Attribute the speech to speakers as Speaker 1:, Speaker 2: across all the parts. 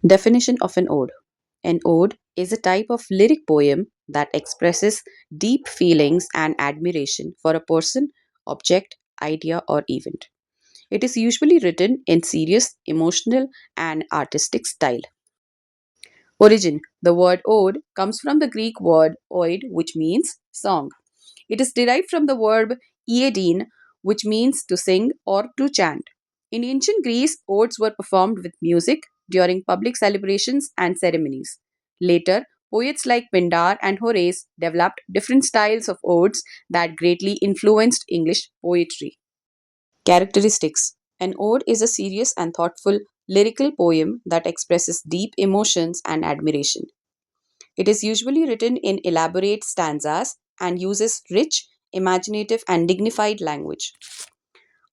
Speaker 1: Definition of an ode. An ode is a type of lyric poem that expresses deep feelings and admiration for a person, object, idea, or event. It is usually written in serious, emotional, and artistic style. Origin. The word ode comes from the Greek word oid, which means song. It is derived from the verb iedin, which means to sing or to chant. In ancient Greece, odes were performed with music during public celebrations and ceremonies. Later, poets like Pindar and Horace developed different styles of odes that greatly influenced English poetry. Characteristics. An ode is a serious and thoughtful lyrical poem that expresses deep emotions and admiration. It is usually written in elaborate stanzas and uses rich, imaginative, and dignified language.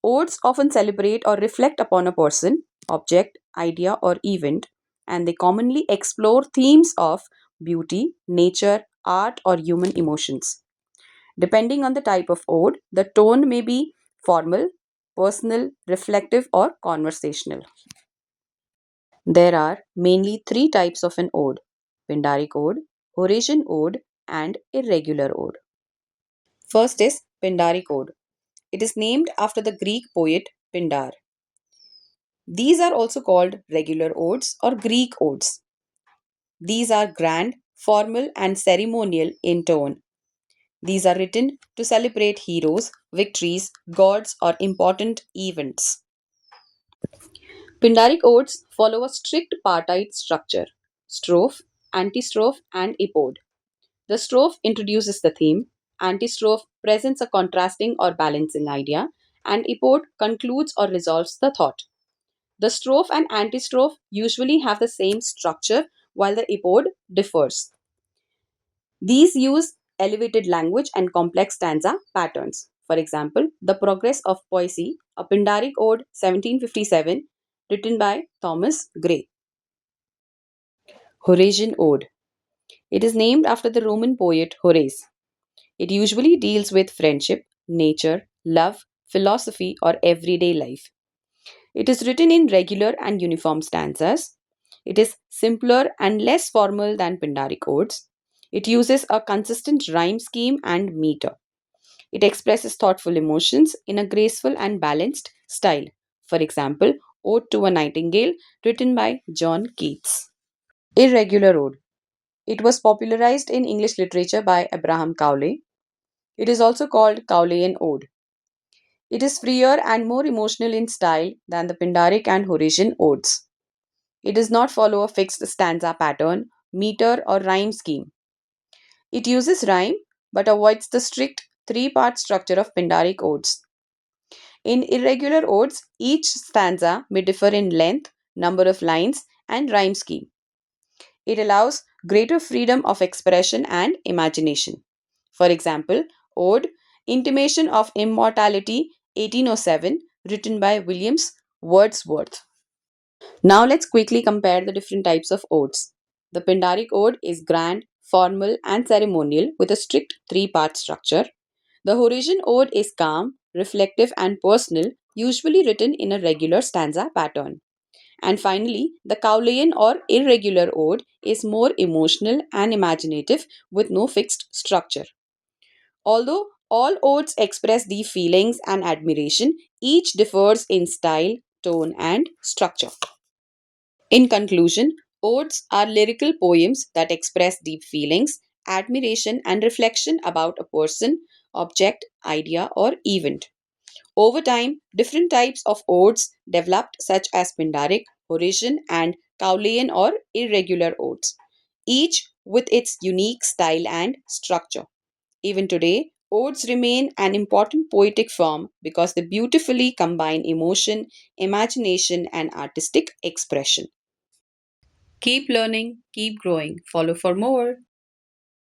Speaker 1: Odes often celebrate or reflect upon a person, object, idea, or event, and they commonly explore themes of beauty, nature, art, or human emotions. Depending on the type of ode, the tone may be formal, personal, reflective, or conversational. There are mainly three types of an ode: Pindaric ode, Horatian ode, and irregular ode. First is Pindaric ode. It is named after the Greek poet Pindar. These are also called regular odes or Greek odes. These are grand, formal, and ceremonial in tone. These are written to celebrate heroes, victories, gods, or important events. Pindaric odes follow a strict partite structure: strophe, antistrophe, and epode. The strophe introduces the theme, antistrophe presents a contrasting or balancing idea, and epode concludes or resolves the thought. The strophe and antistrophe usually have the same structure while the epode differs. These use elevated language and complex stanza patterns. For example, The Progress of Poesy, a Pindaric ode 1757, written by Thomas Gray. Horatian ode. It is named after the Roman poet Horace. It usually deals with friendship, nature, love, philosophy, or everyday life. It is written in regular and uniform stanzas. It is simpler and less formal than Pindaric odes. It uses a consistent rhyme scheme and meter. It expresses thoughtful emotions in a graceful and balanced style. For example, Ode to a Nightingale, written by John Keats. Irregular ode. It was popularized in English literature by Abraham Cowley. It is also called Cowleyan ode. It is freer and more emotional in style than the Pindaric and Horatian odes. It does not follow a fixed stanza pattern, meter, or rhyme scheme. It uses rhyme but avoids the strict three-part structure of Pindaric odes. In irregular odes, each stanza may differ in length, number of lines, and rhyme scheme. It allows greater freedom of expression and imagination. For example, Ode, Intimation of Immortality, 1807, written by Williams Wordsworth. Now let's quickly compare the different types of odes. The Pindaric ode is grand, formal, and ceremonial with a strict three-part structure. The Horatian ode is calm, reflective, and personal, usually written in a regular stanza pattern. And finally, the Cowleyan or irregular ode is more emotional and imaginative with no fixed structure. Although all odes express deep feelings and admiration, each differs in style, tone, and structure. In conclusion, odes are lyrical poems that express deep feelings, admiration, and reflection about a person, object, idea, or event. Over time, different types of odes developed, such as Pindaric, Horatian, and Cowleyan or irregular odes, each with its unique style and structure. Even today, odes remain an important poetic form because they beautifully combine emotion, imagination, and artistic expression. Keep learning, keep growing. Follow for more.